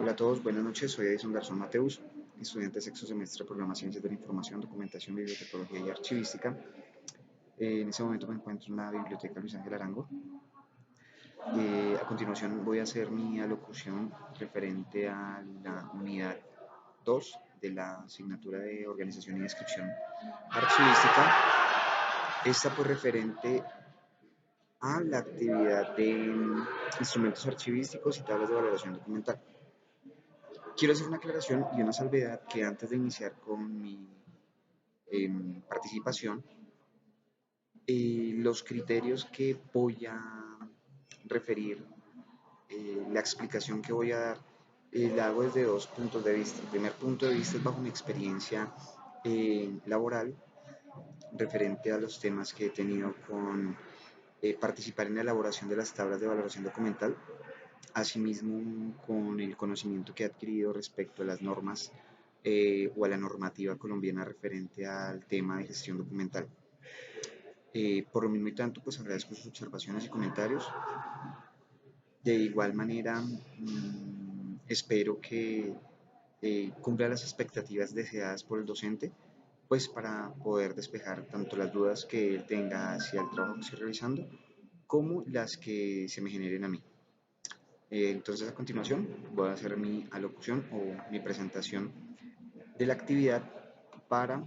Hola a todos, buenas noches, soy Edison Garzón Mateus, estudiante de sexto semestre de Programa Ciencias de la Información, Documentación, Bibliotecología y Archivística. En este momento me encuentro en la Biblioteca Luis Ángel Arango. A continuación voy a hacer mi alocución referente a la unidad 2 de la asignatura de Organización y Descripción Archivística. Esta pues referente a la actividad de instrumentos archivísticos y tablas de valoración documental. Quiero hacer una aclaración y una salvedad que antes de iniciar con mi participación, los criterios que voy a referir, la explicación que voy a dar, la hago desde dos puntos de vista. El primer punto de vista es bajo mi experiencia laboral, referente a los temas que he tenido con participar en la elaboración de las tablas de valoración documental, asimismo con el conocimiento que he adquirido respecto a las normas o a la normativa colombiana referente al tema de gestión documental. Por lo mismo y tanto, pues agradezco sus observaciones y comentarios. De igual manera, espero que cumpla las expectativas deseadas por el docente, pues para poder despejar tanto las dudas que él tenga hacia el trabajo que estoy realizando, como las que se me generen a mí. Entonces, a continuación, voy a hacer mi alocución o mi presentación de la actividad para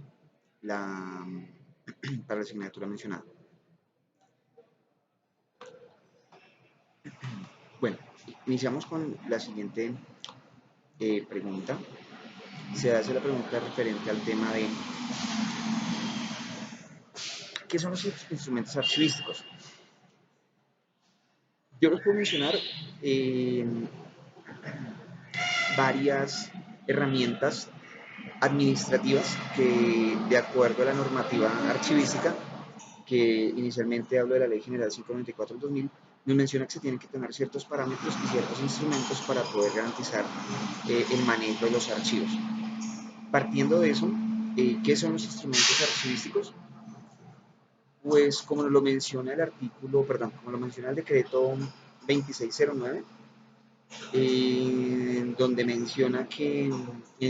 la, para la asignatura mencionada. Bueno, iniciamos con la siguiente pregunta. Se hace la pregunta referente al tema de ¿qué son los instrumentos archivísticos? Yo los puedo mencionar varias herramientas administrativas que, de acuerdo a la normativa archivística, que inicialmente hablo de la Ley General 594 del 2000, nos menciona que se tienen que tener ciertos parámetros y ciertos instrumentos para poder garantizar el manejo de los archivos. Partiendo de eso, ¿qué son los instrumentos archivísticos? Pues como lo menciona el artículo, perdón, como lo menciona el decreto 2609, donde menciona que,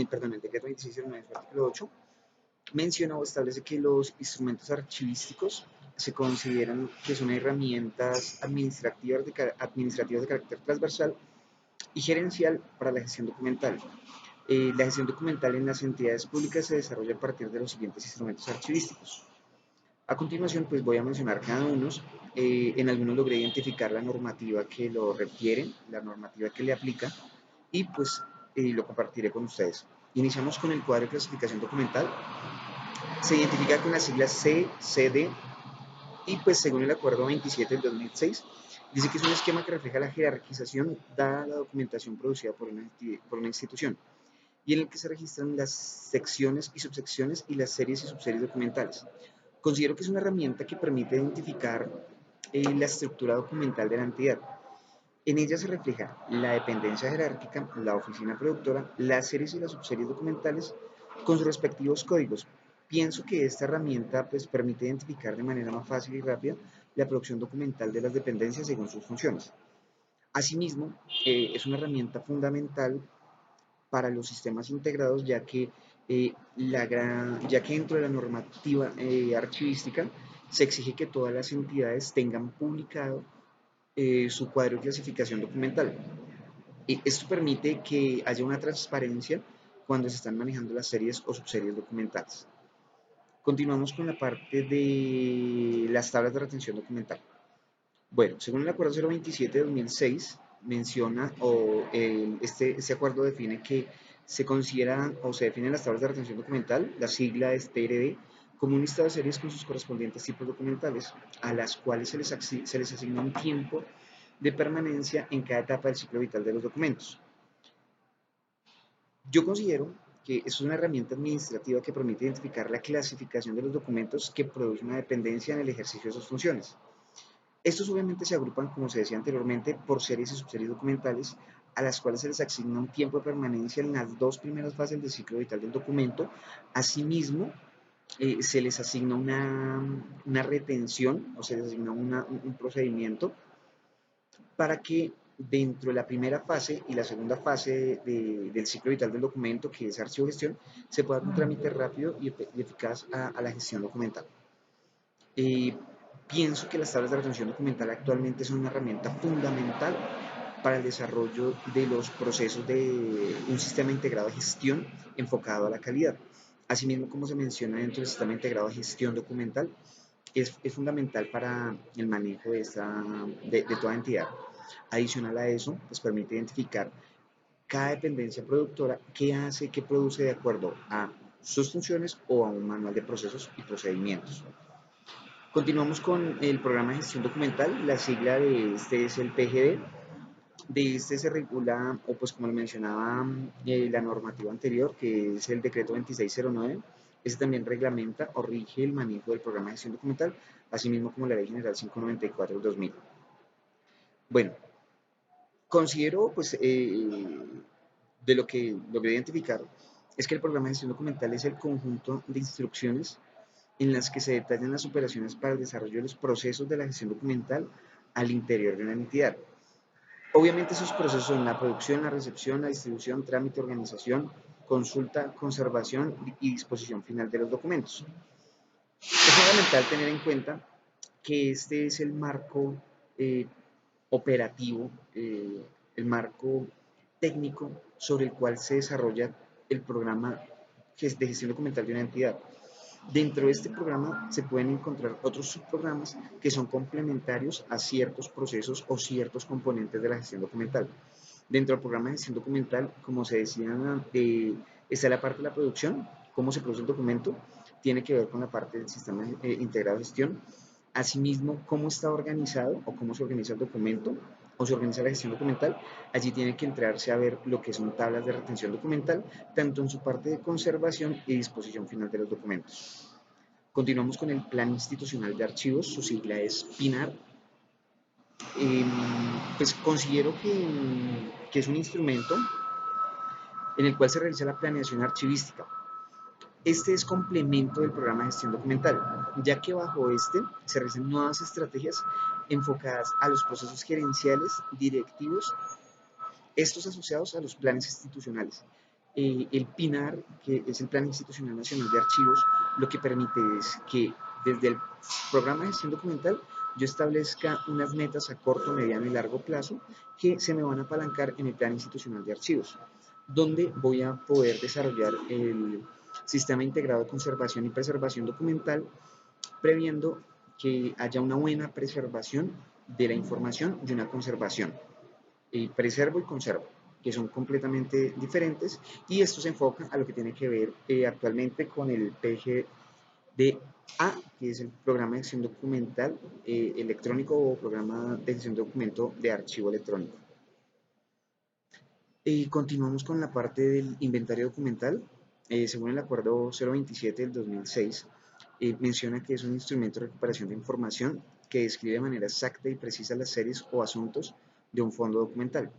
perdón, el decreto 2609, su artículo 8, menciona o establece que los instrumentos archivísticos se consideran que son herramientas administrativas de carácter transversal y gerencial para la gestión documental. La gestión documental en las entidades públicas se desarrolla a partir de los siguientes instrumentos archivísticos. A continuación, pues voy a mencionar cada uno. En algunos logré identificar la normativa que lo requiere, la normativa que le aplica, y pues lo compartiré con ustedes. Iniciamos con el cuadro de clasificación documental. Se identifica con las siglas C, CD, y pues según el acuerdo 27 del 2006, dice que es un esquema que refleja la jerarquización dada la documentación producida por una institución, y en el que se registran las secciones y subsecciones y las series y subseries documentales. Considero que es una herramienta que permite identificar la estructura documental de la entidad. En ella se refleja la dependencia jerárquica, la oficina productora, las series y las subseries documentales con sus respectivos códigos. Pienso que esta herramienta pues, permite identificar de manera más fácil y rápida la producción documental de las dependencias según sus funciones. Asimismo, es una herramienta fundamental para los sistemas integrados, ya que dentro de la normativa archivística se exige que todas las entidades tengan publicado su cuadro de clasificación documental. Esto permite que haya una transparencia cuando se están manejando las series o subseries documentales. Continuamos con la parte de las tablas de retención documental. Bueno, según el acuerdo 027 de 2006, menciona este acuerdo define que se consideran o se definen las tablas de retención documental, la sigla es TRD, como un listado de series con sus correspondientes tipos documentales, a las cuales se les asigna un tiempo de permanencia en cada etapa del ciclo vital de los documentos. Yo considero que es una herramienta administrativa que permite identificar la clasificación de los documentos que produce una dependencia en el ejercicio de sus funciones. Estos obviamente se agrupan, como se decía anteriormente, por series y subseries documentales, a las cuales se les asigna un tiempo de permanencia en las dos primeras fases del ciclo vital del documento. Asimismo, se les asigna una retención o se les asigna un procedimiento para que dentro de la primera fase y la segunda fase del ciclo vital del documento, que es archivo-gestión, se puede dar un trámite rápido y eficaz a la gestión documental. Eh, Pienso que las tablas de retención documental actualmente son una herramienta fundamental para el desarrollo de los procesos de un sistema integrado de gestión enfocado a la calidad. Asimismo, como se menciona dentro del sistema integrado de gestión documental, es fundamental para el manejo de toda entidad. Adicional a eso, pues permite identificar cada dependencia productora qué hace, qué produce de acuerdo a sus funciones o a un manual de procesos y procedimientos. Continuamos con el programa de gestión documental. La sigla de este es el PGD. De este se regula, o pues como lo mencionaba la normativa anterior, que es el decreto 2609. Este también reglamenta o rige el manejo del programa de gestión documental, asimismo como la Ley General 594 del 2000. Bueno, considero, pues, de lo que voy a identificar, es que el programa de gestión documental es el conjunto de instrucciones en las que se detallan las operaciones para el desarrollo de los procesos de la gestión documental al interior de una entidad. Obviamente esos procesos son la producción, la recepción, la distribución, trámite, organización, consulta, conservación y disposición final de los documentos. Es fundamental tener en cuenta que este es el marco eh, operativo, el marco técnico sobre el cual se desarrolla el programa de gestión documental de una entidad. Dentro de este programa se pueden encontrar otros subprogramas que son complementarios a ciertos procesos o ciertos componentes de la gestión documental. Dentro del programa de gestión documental, como se decía, está la parte de la producción, cómo se produce el documento, tiene que ver con la parte del sistema integrado de gestión. Asimismo, cómo está organizado o cómo se organiza el documento o se organiza la gestión documental. Allí tiene que entrarse a ver lo que son tablas de retención documental, tanto en su parte de conservación y disposición final de los documentos. Continuamos con el Plan Institucional de Archivos, su sigla es PINAR. Eh, pues considero que es un instrumento en el cual se realiza la planeación archivística. Este es complemento del programa de gestión documental, ya que bajo este se realizan nuevas estrategias enfocadas a los procesos gerenciales, directivos, estos asociados a los planes institucionales. El PINAR, que es el Plan Institucional Nacional de Archivos, lo que permite es que desde el programa de gestión documental yo establezca unas metas a corto, mediano y largo plazo que se me van a apalancar en el Plan Institucional de Archivos, donde voy a poder desarrollar el sistema integrado de conservación y preservación documental, previendo que haya una buena preservación de la información y una conservación. Preservo y conservo, que son completamente diferentes, y esto se enfoca a lo que tiene que ver actualmente con el PGDA, que es el programa de gestión documental electrónico o programa de gestión de documento de archivo electrónico. Continuamos con la parte del inventario documental. Según el acuerdo 027 del 2006, menciona que es un instrumento de recuperación de información que describe de manera exacta y precisa las series o asuntos de un fondo documental.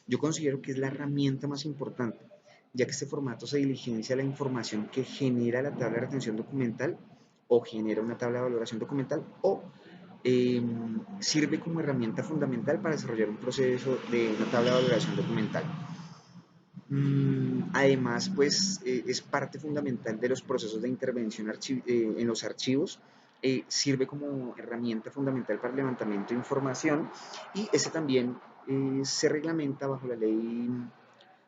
Yo considero que es la herramienta más importante, ya que este formato se diligencia la información que genera la tabla de retención documental o genera una tabla de valoración documental o sirve como herramienta fundamental para desarrollar un proceso de una tabla de valoración documental. Además, pues es parte fundamental de los procesos de intervención en los archivos. Sirve como herramienta fundamental para el levantamiento de información y ese también se reglamenta bajo la ley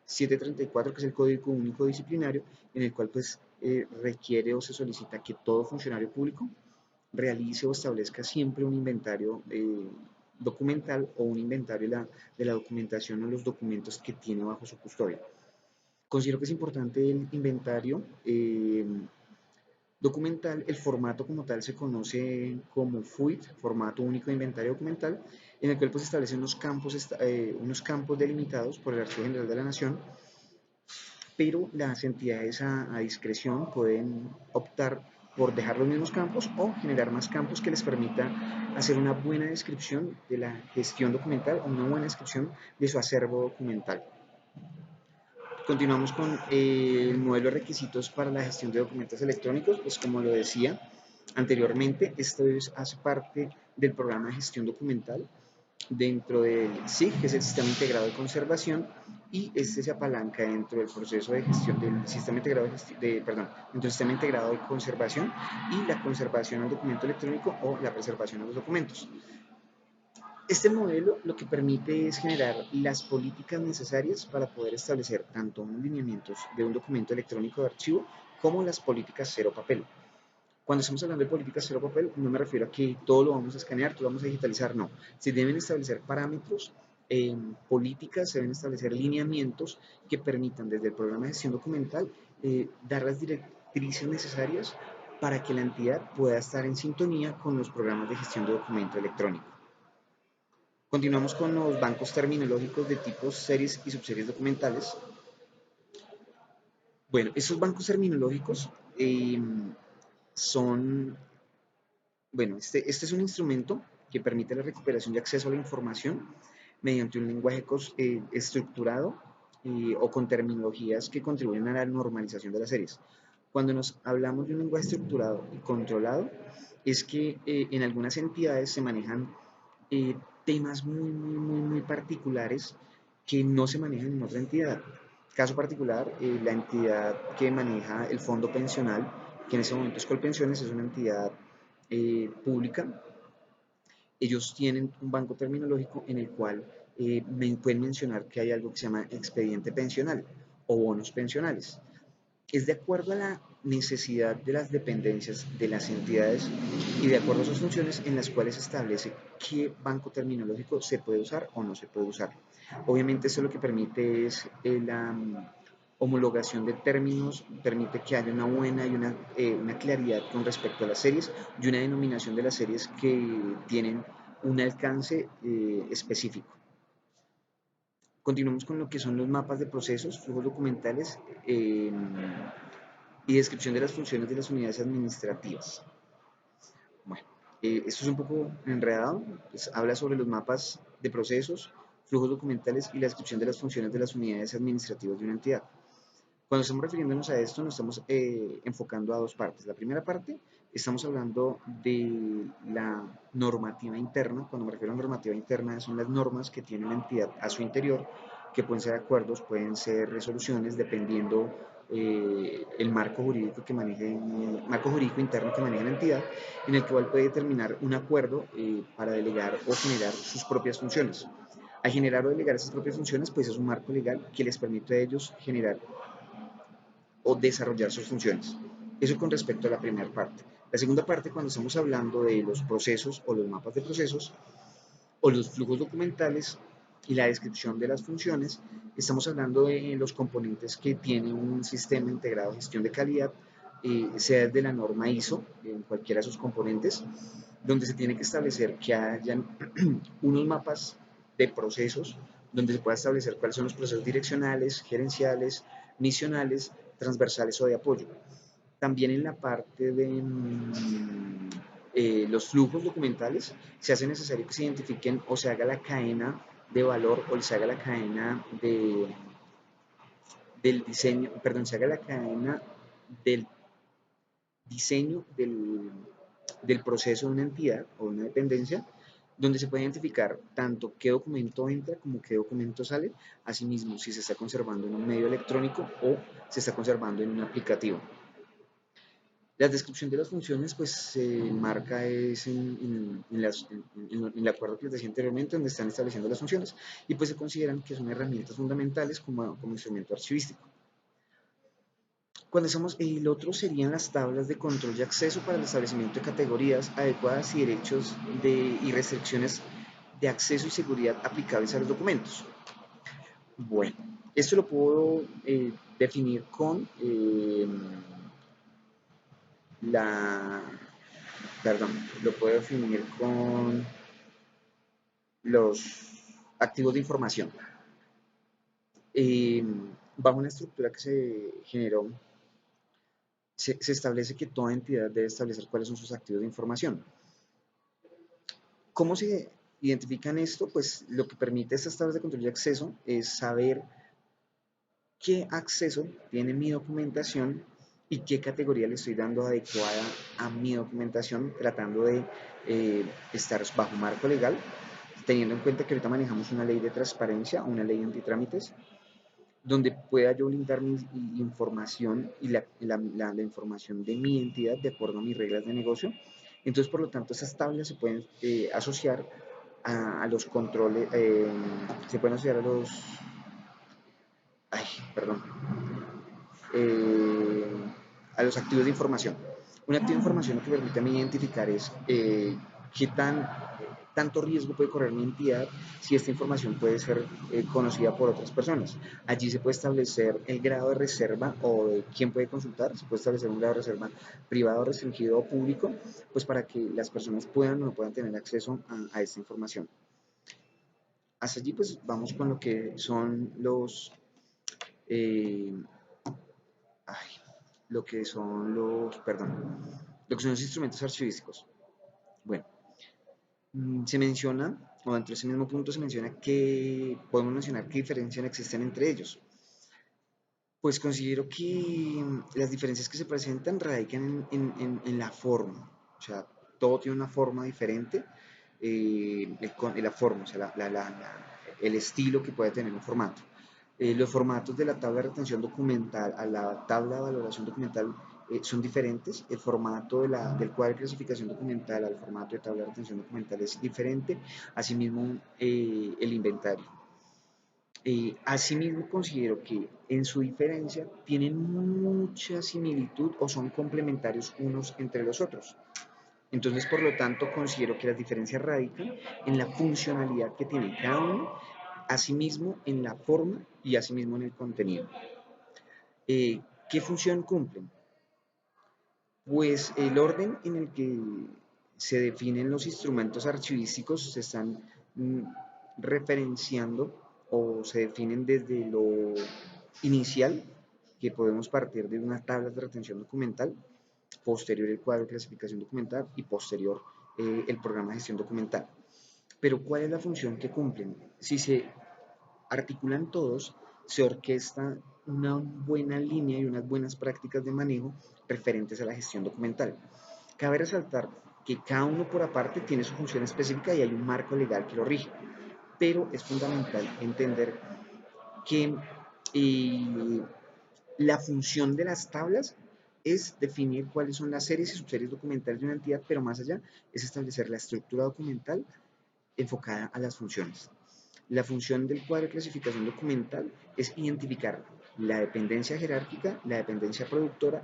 734, que es el Código Único Disciplinario, en el cual pues requiere o se solicita que todo funcionario público realice o establezca siempre un inventario documental o un inventario de la documentación o los documentos que tiene bajo su custodia. Considero que es importante el inventario documental. El formato como tal se conoce como FUID, formato único de inventario documental, en el cual pues establecen unos campos delimitados por el Archivo General de la Nación, pero las entidades a discreción pueden optar por dejar los mismos campos o generar más campos que les permita hacer una buena descripción de la gestión documental o una buena descripción de su acervo documental. Continuamos con el modelo de requisitos para la gestión de documentos electrónicos. Pues como lo decía anteriormente, esto hace parte del programa de gestión documental. dentro del SIG, que es el Sistema Integrado de Conservación, y este se apalanca dentro del proceso de gestión del Sistema Integrado dentro del Sistema Integrado de Conservación y la conservación al documento electrónico o la preservación de los documentos. Este modelo lo que permite es generar las políticas necesarias para poder establecer tanto unos lineamientos de un documento electrónico de archivo como las políticas cero papel. Cuando estamos hablando de políticas cero papel, no me refiero a que todo lo vamos a escanear, todo lo vamos a digitalizar, no. Se deben establecer parámetros, políticas, se deben establecer lineamientos que permitan desde el programa de gestión documental dar las directrices necesarias para que la entidad pueda estar en sintonía con los programas de gestión de documento electrónico. Continuamos con los bancos terminológicos de tipos, series y subseries documentales. Bueno, estos bancos terminológicos son, bueno, este es un instrumento que permite la recuperación y acceso a la información mediante un lenguaje estructurado o con terminologías que contribuyen a la normalización de las series. Cuando nos hablamos de un lenguaje estructurado y controlado, es que en algunas entidades se manejan temas muy particulares que no se manejan en otra entidad. Caso particular, la entidad que maneja el fondo pensional, que en ese momento es Colpensiones, es una entidad pública. Ellos tienen un banco terminológico en el cual pueden mencionar que hay algo que se llama expediente pensional o bonos pensionales. Es de acuerdo a la necesidad de las dependencias de las entidades y de acuerdo a sus funciones en las cuales se establece qué banco terminológico se puede usar o no se puede usar. Obviamente eso lo que permite es la homologación de términos, permite que haya una buena y una claridad con respecto a las series y una denominación de las series que tienen un alcance específico. Continuamos con lo que son los mapas de procesos, flujos documentales y descripción de las funciones de las unidades administrativas. Bueno, esto es un poco enredado, pues habla sobre los mapas de procesos, flujos documentales y la descripción de las funciones de las unidades administrativas de una entidad. Cuando estamos refiriéndonos a esto, nos estamos enfocando a dos partes. La primera parte, estamos hablando de la normativa interna. Cuando me refiero a normativa interna, son las normas que tiene la entidad a su interior, que pueden ser acuerdos, pueden ser resoluciones, dependiendo el marco jurídico marco jurídico interno que maneja la entidad, en el cual puede determinar un acuerdo para delegar o generar sus propias funciones. Al generar o delegar esas propias funciones, pues es un marco legal que les permite a ellos generar o desarrollar sus funciones. Eso con respecto a la primera parte. La segunda parte, cuando estamos hablando de los procesos o los mapas de procesos o los flujos documentales y la descripción de las funciones, estamos hablando de los componentes que tiene un sistema integrado de gestión de calidad, sea de la norma ISO, en cualquiera de sus componentes, donde se tiene que establecer que hayan unos mapas de procesos, donde se pueda establecer cuáles son los procesos direccionales, gerenciales, misionales, transversales o de apoyo. También en la parte de los flujos documentales se hace necesario que se identifiquen o se haga la cadena de valor o se haga la cadena del diseño, perdón, se haga la cadena del diseño del proceso de una entidad o una dependencia, donde se puede identificar tanto qué documento entra como qué documento sale, asimismo si se está conservando en un medio electrónico o se está conservando en un aplicativo. La descripción de las funciones pues se marca es en el acuerdo que les decía anteriormente, donde están estableciendo las funciones y pues se consideran que son herramientas fundamentales como instrumento archivístico. Cuando estamos, el otro serían las tablas de control y acceso para el establecimiento de categorías adecuadas y derechos y restricciones de acceso y seguridad aplicables a los documentos. Bueno, esto lo puedo definir con la, perdón, lo puedo definir con los activos de información. Bajo una estructura que se generó, se establece que toda entidad debe establecer cuáles son sus activos de información. ¿Cómo se identifican esto? Pues lo que permite estas tablas de control y acceso es saber qué acceso tiene mi documentación y qué categoría le estoy dando adecuada a mi documentación, tratando de estar bajo marco legal teniendo en cuenta que ahorita manejamos una ley de transparencia, una ley antitrámites, donde pueda yo blindar mi información y la información de mi entidad de acuerdo a mis reglas de negocio. Entonces, por lo tanto, esas tablas se pueden asociar a los controles, se pueden asociar a los, ay, perdón, eh, a los activos de información. Un activo de información lo que permite a mí identificar es qué tanto riesgo puede correr mi entidad si esta información puede ser conocida por otras personas. Allí se puede establecer el grado de reserva o de quién puede consultar, se puede establecer un grado de reserva privado, restringido o público, pues para que las personas puedan o no puedan tener acceso a esta información. Hasta allí pues vamos con lo que son eh, ay, lo que son los instrumentos archivísticos. Bueno, se menciona, o dentro de ese mismo punto se menciona que podemos mencionar qué diferencias existen entre ellos. Pues considero que las diferencias que se presentan radican en la forma, o sea, todo tiene una forma diferente, la forma, o sea, el estilo que puede tener un formato. Los formatos de la tabla de retención documental a la tabla de valoración documental son diferentes. El formato del cuadro de clasificación documental al formato de tabla de retención documental es diferente. Asimismo, el inventario. Asimismo, considero que en su diferencia tienen mucha similitud o son complementarios unos entre los otros. Entonces, por lo tanto, considero que las diferencias radican en la funcionalidad que tiene cada uno, asimismo en la forma y asimismo en el contenido. ¿Qué función cumplen? Pues el orden en el que se definen los instrumentos archivísticos se están mm, referenciando o se definen desde lo inicial, que podemos partir de unas tablas de retención documental, posterior el cuadro de clasificación documental y posterior el programa de gestión documental. Pero ¿cuál es la función que cumplen? Si se articulan todos, se orquesta una buena línea y unas buenas prácticas de manejo referentes a la gestión documental. Cabe resaltar que cada uno por aparte tiene su función específica y hay un marco legal que lo rige, pero es fundamental entender que la función de las tablas es definir cuáles son las series y subseries documentales de una entidad, pero más allá es establecer la estructura documental enfocada a las funciones. La función del cuadro de clasificación documental es identificar la dependencia jerárquica, la dependencia productora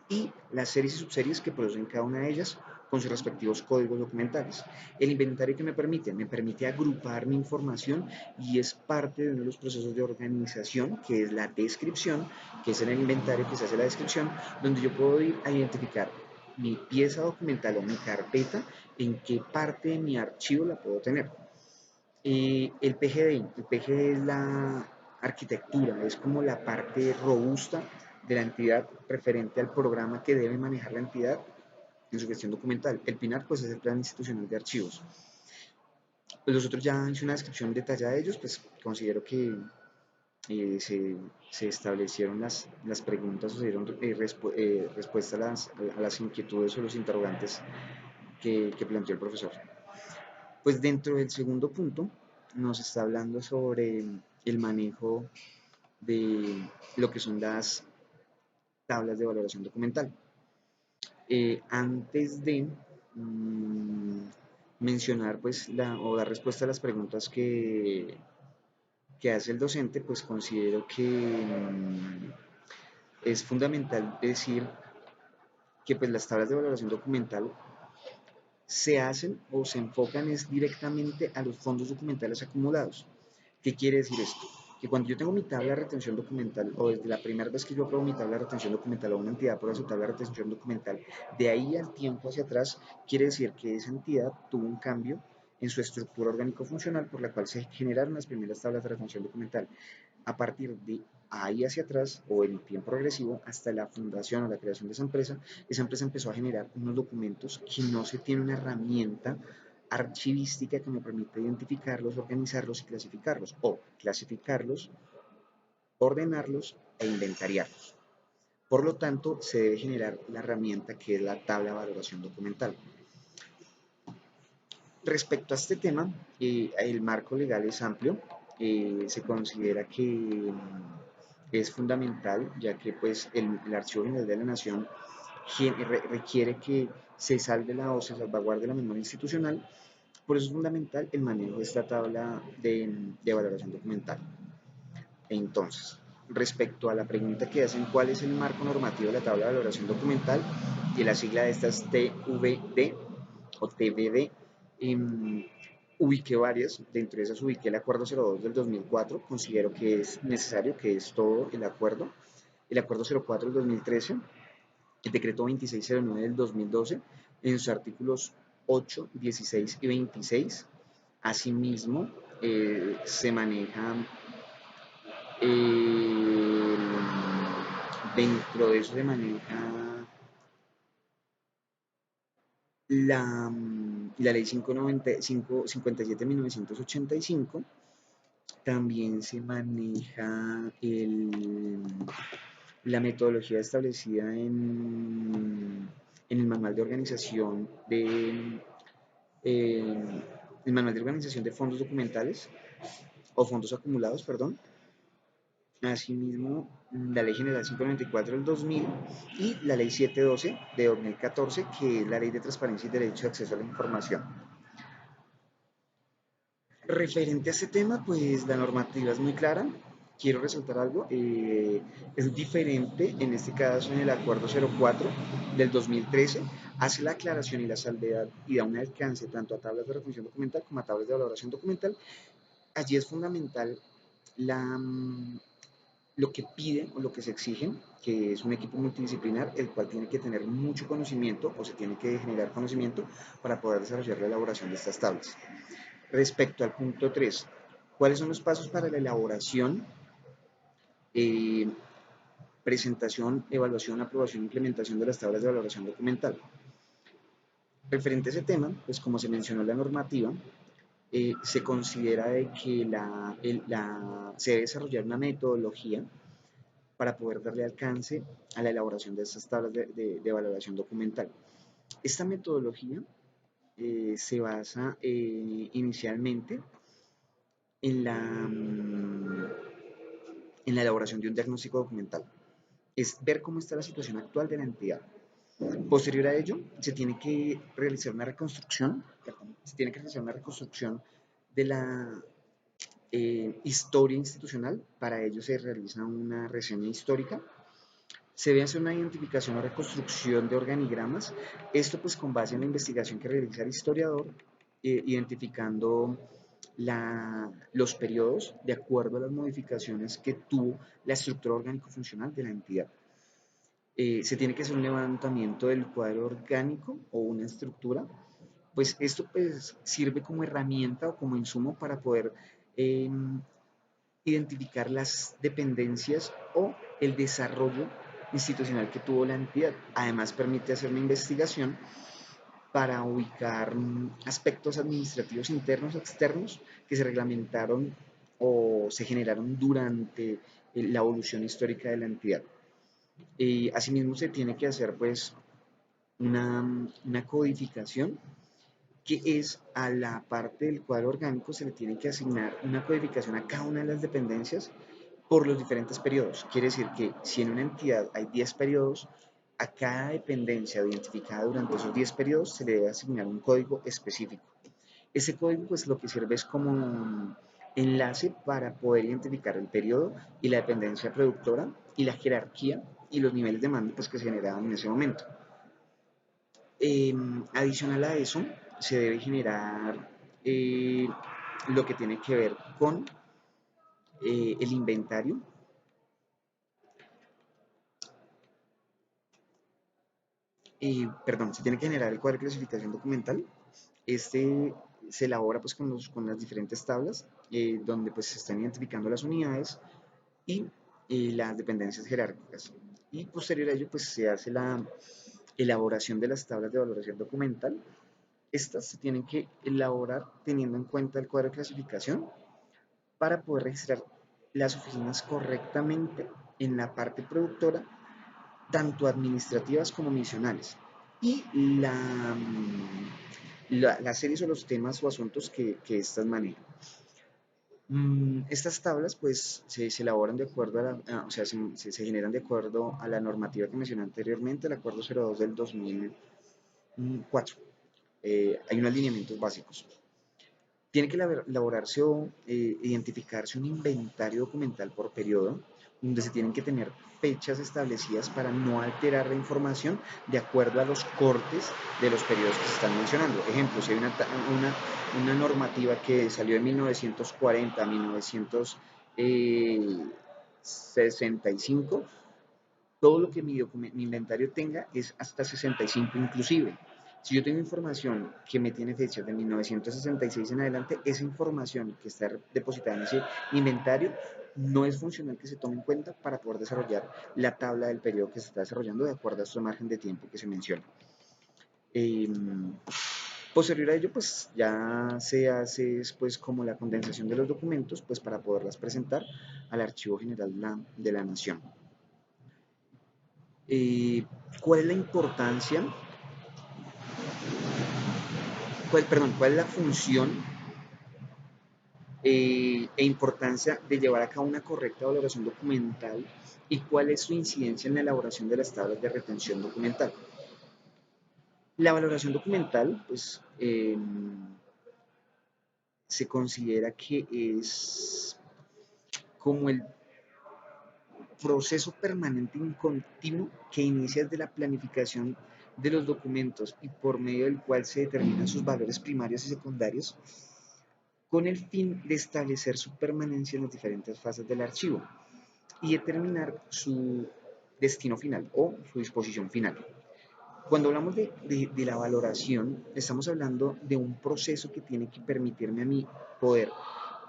y las series y subseries que producen cada una de ellas con sus respectivos códigos documentales. El inventario que me permite agrupar mi información y es parte de uno de los procesos de organización, que es la descripción, que es en el inventario que se hace la descripción, donde yo puedo ir a identificar mi pieza documental o mi carpeta, en qué parte de mi archivo la puedo tener. El PGD es la arquitectura, es como la parte robusta de la entidad referente al programa que debe manejar la entidad en su gestión documental. El PINAR pues es el Plan Institucional de Archivos. Pues los otros ya hice una descripción detallada de ellos, pues considero que se establecieron las preguntas o se dieron respuesta a las inquietudes o los interrogantes que planteó el profesor. Pues dentro del segundo punto nos está hablando sobre el manejo de lo que son las tablas de valoración documental. Antes de mencionar pues o dar respuesta a las preguntas que hace el docente, pues considero que es fundamental decir que pues las tablas de valoración documental se hacen o se enfocan es directamente a los fondos documentales acumulados. ¿Qué quiere decir esto? Que cuando yo tengo mi tabla de retención documental o desde la primera vez que yo apruebo mi tabla de retención documental o una entidad aprueba su tabla de retención documental, de ahí al tiempo hacia atrás, quiere decir que esa entidad tuvo un cambio en su estructura orgánico-funcional por la cual se generaron las primeras tablas de retención documental. A partir de ahí hacia atrás o en tiempo progresivo hasta la fundación o la creación de esa empresa empezó a generar unos documentos que no se tiene una herramienta archivística que me permite identificarlos, organizarlos y clasificarlos, o clasificarlos, ordenarlos e inventariarlos. Por lo tanto, se debe generar la herramienta que es la tabla de valoración documental. Respecto a este tema, el marco legal es amplio. Se considera que es fundamental, ya que pues, el Archivo General de la Nación requiere que se salve o se salvaguarde la memoria institucional. Por eso es fundamental el manejo de esta tabla de valoración documental. Entonces, respecto a la pregunta que hacen, ¿cuál es el marco normativo de la tabla de valoración documental? Y la sigla de esta es TVD o TVD. Ubiqué varias, dentro de esas ubiqué el acuerdo 02 del 2004, considero que es necesario, que es todo el acuerdo 04 del 2013, el decreto 2609 del 2012, en sus artículos 8, 16 y 26. Asimismo, se maneja eh, dentro de eso se maneja la ley 57.985. También se maneja la metodología establecida en el manual de organización eh, el manual de organización de fondos documentales o fondos acumulados, perdón. Asimismo, la Ley General 594 del 2000 y la Ley 712 de 2014, que es la Ley de Transparencia y Derecho de Acceso a la Información. Referente a este tema, pues la normativa es muy clara. Quiero resaltar algo, es diferente en este caso en el acuerdo 04 del 2013, hace la aclaración y la salvedad y da un alcance tanto a tablas de retención documental como a tablas de valoración documental. Allí es fundamental la, lo que piden o lo que se exigen, que es un equipo multidisciplinar, el cual tiene que tener mucho conocimiento o se tiene que generar conocimiento para poder desarrollar la elaboración de estas tablas. Respecto al punto 3, ¿cuáles son los pasos para la elaboración, eh, presentación, evaluación, aprobación e implementación de las tablas de valoración documental? Referente a ese tema, pues como se mencionó en la normativa, se considera de que se debe desarrollar una metodología para poder darle alcance a la elaboración de estas tablas de valoración documental. Esta metodología se basa inicialmente en en la elaboración de un diagnóstico documental. Es ver cómo está la situación actual de la entidad. Posterior a ello, se tiene que realizar una reconstrucción, de la historia institucional. Para ello se realiza una reseña histórica. Se debe hacer una identificación o reconstrucción de organigramas. Esto pues con base en la investigación que realiza el historiador, identificando los periodos de acuerdo a las modificaciones que tuvo la estructura orgánico-funcional de la entidad. Se tiene que hacer un levantamiento del cuadro orgánico o una estructura, pues esto pues sirve como herramienta o como insumo para poder eh, identificar las dependencias o el desarrollo institucional que tuvo la entidad. Además permite hacer una investigación para ubicar aspectos administrativos internos o externos que se reglamentaron o se generaron durante la evolución histórica de la entidad. Asimismo se tiene que hacer pues una codificación, que es a la parte del cuadro orgánico se le tiene que asignar una codificación a cada una de las dependencias por los diferentes periodos. Quiere decir que si en una entidad hay 10 periodos, a cada dependencia identificada durante esos 10 periodos se le debe asignar un código específico. Ese código pues lo que sirve es como un enlace para poder identificar el periodo y la dependencia productora y la jerarquía y los niveles de mando pues, que se generaban en ese momento. Adicional a eso, se debe generar lo que tiene que ver con el inventario. Perdón, se tiene que generar el cuadro de clasificación documental. Este se elabora pues con las diferentes tablas donde pues se están identificando las unidades y las dependencias jerárquicas. Y posterior a ello pues se hace la elaboración de las tablas de valoración documental. Estas se tienen que elaborar teniendo en cuenta el cuadro de clasificación para poder registrar las oficinas correctamente en la parte productora, tanto administrativas como misionales. Y las series o los temas o asuntos que éstas manejan. Estas tablas pues se elaboran de acuerdo a o sea, se generan de acuerdo a la normativa que mencioné anteriormente, el Acuerdo 02 del 2004. Hay unos lineamientos básicos. Tiene que elaborarse o identificarse un inventario documental por periodo, donde se tienen que tener fechas establecidas para no alterar la información de acuerdo a los cortes de los periodos que se están mencionando. Ejemplo, si hay una normativa que salió de 1940 a 1965, todo lo que mi inventario tenga es hasta 65 inclusive. Si yo tengo información que me tiene fecha de 1966 en adelante, esa información que está depositada en ese inventario no es funcional que se tome en cuenta para poder desarrollar la tabla del periodo que se está desarrollando de acuerdo a este margen de tiempo que se menciona. Eh, Posterior a ello, pues ya se hace después como la condensación de los documentos, pues para poderlas presentar al Archivo General de la Nación. Eh, ¿Cuál es la importancia? ¿Cuál es la función e importancia de llevar a cabo una correcta valoración documental y cuál es su incidencia en la elaboración de las tablas de retención documental? La valoración documental, pues, se considera que es como el proceso permanente y continuo que inicia desde la planificación de los documentos y por medio del cual se determinan sus valores primarios y secundarios con el fin de establecer su permanencia en las diferentes fases del archivo y determinar su destino final o su disposición final. Cuando hablamos de la valoración, estamos hablando de un proceso que tiene que permitirme a mí poder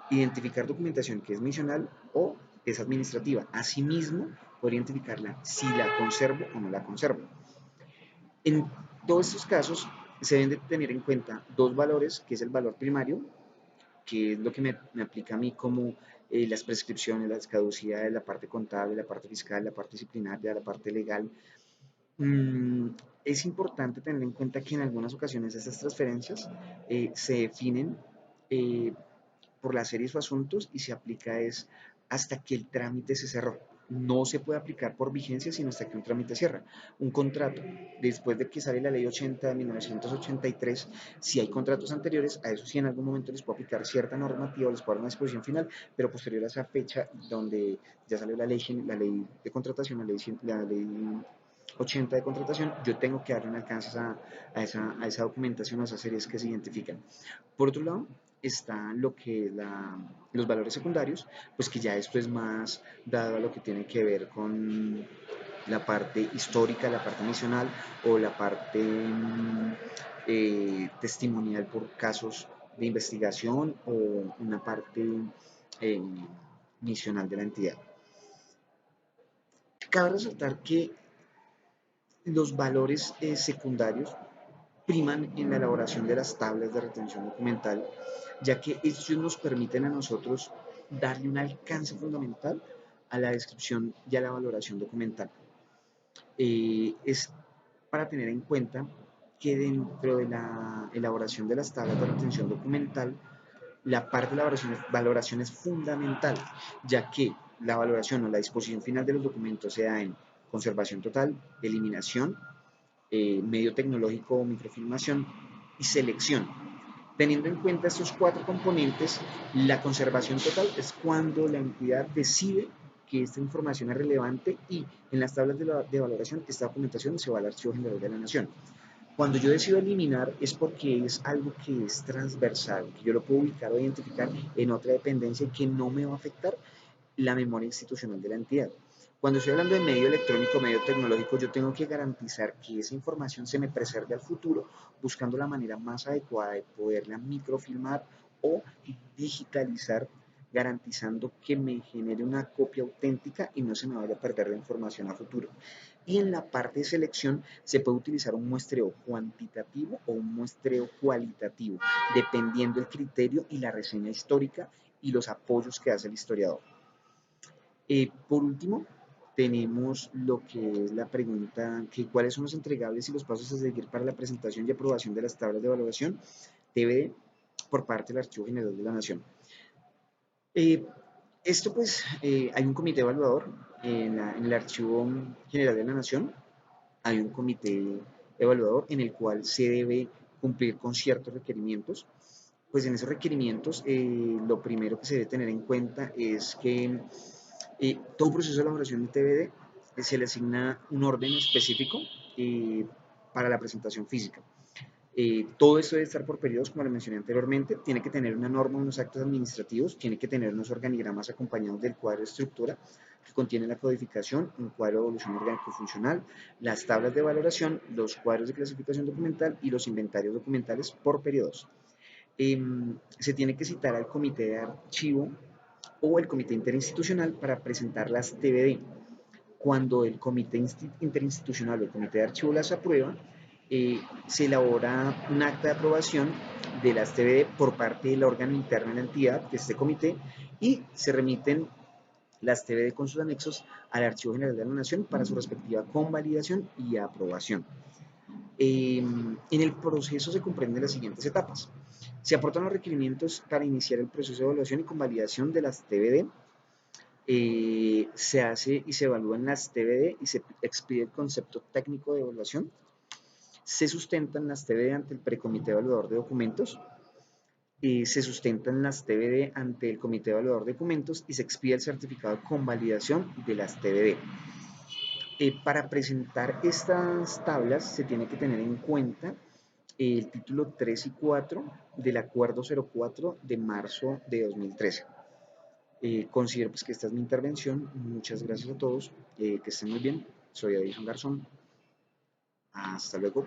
identificar documentación que es misional o es administrativa. Asimismo, poder identificarla si la conservo o no la conservo. En todos estos casos, se deben de tener en cuenta dos valores, que es el valor primario, que es lo que me aplica a mí como las prescripciones, las caducidades, la parte contable, la parte fiscal, la parte disciplinaria, la parte legal. Mm, es importante tener en cuenta que en algunas ocasiones estas transferencias se definen eh, por las series o asuntos y se aplica es hasta que el trámite se cerró. No se puede aplicar por vigencia sino hasta que un trámite cierra. Un contrato, después de que sale la ley 80 de 1983, si hay contratos anteriores, a eso sí en algún momento les puedo aplicar cierta normativa, les puedo dar una disposición final, pero posterior a esa fecha donde ya salió la ley de contratación, la ley 80 de contratación, yo tengo que darle un alcance a esa documentación, a esas series que se identifican. Por otro lado, está lo que es los valores secundarios, pues que ya esto es más dado a lo que tiene que ver con la parte histórica, la parte misional o la parte testimonial por casos de investigación o una parte eh, misional de la entidad. Cabe resaltar que los valores secundarios priman en la elaboración de las tablas de retención documental, ya que ellos nos permiten a nosotros darle un alcance fundamental a la descripción y a la valoración documental. Es para tener en cuenta que dentro de la elaboración de las tablas de retención documental, la parte de la valoración es fundamental, ya que la valoración o la disposición final de los documentos se da en conservación total, eliminación, medio tecnológico o microfilmación y selección. Teniendo en cuenta estos cuatro componentes, la conservación total es cuando la entidad decide que esta información es relevante y en las tablas de valoración esta documentación se va al Archivo General de la Nación. Cuando yo decido eliminar es porque es algo que es transversal, que yo lo puedo ubicar o identificar en otra dependencia y que no me va a afectar la memoria institucional de la entidad. Cuando estoy hablando de medio electrónico, medio tecnológico, yo tengo que garantizar que esa información se me preserve al futuro, buscando la manera más adecuada de poderla microfilmar o digitalizar, garantizando que me genere una copia auténtica y no se me vaya a perder la información a futuro. Y en la parte de selección se puede utilizar un muestreo cuantitativo o un muestreo cualitativo, dependiendo el criterio y la reseña histórica y los apoyos que hace el historiador. Por último, tenemos lo que es la pregunta, que cuáles son los entregables y los pasos a seguir para la presentación y aprobación de las tablas de evaluación TBD por parte del Archivo General de la Nación. Eh, Esto pues, hay un comité evaluador en el Archivo General de la Nación, hay un comité evaluador en el cual se debe cumplir con ciertos requerimientos. Pues en esos requerimientos, lo primero que se debe tener en cuenta es que todo proceso de elaboración de TBD se le asigna un orden específico eh, para la presentación física. Todo esto debe estar por periodos, como le mencioné anteriormente, tiene que tener una norma, unos actos administrativos, tiene que tener unos organigramas acompañados del cuadro de estructura que contiene la codificación, un cuadro de evolución orgánico-funcional, las tablas de valoración, los cuadros de clasificación documental y los inventarios documentales por periodos. Se tiene que citar al comité de archivo o el comité interinstitucional para presentar las TBD. Cuando el comité interinstitucional o el comité de archivo las aprueba, se elabora un acta de aprobación de las TBD por parte del órgano interno de la entidad, que es este comité, y se remiten las TBD con sus anexos al Archivo General de la Nación para su respectiva convalidación y aprobación. En el proceso se comprenden las siguientes etapas. Se aportan los requerimientos para iniciar el proceso de evaluación y convalidación de las TBD. Se hace y se evalúan las TBD y se expide el concepto técnico de evaluación. Se sustentan las TBD ante el precomité evaluador de documentos. Se sustentan las TBD ante el comité evaluador de documentos y se expide el certificado de convalidación de las TBD. Para presentar estas tablas se tiene que tener en cuenta el título 3 y 4 del Acuerdo 04 de marzo de 2013. Considero pues que esta es mi intervención. Muchas gracias a todos. Que estén muy bien. Soy Edison Garzón. Hasta luego.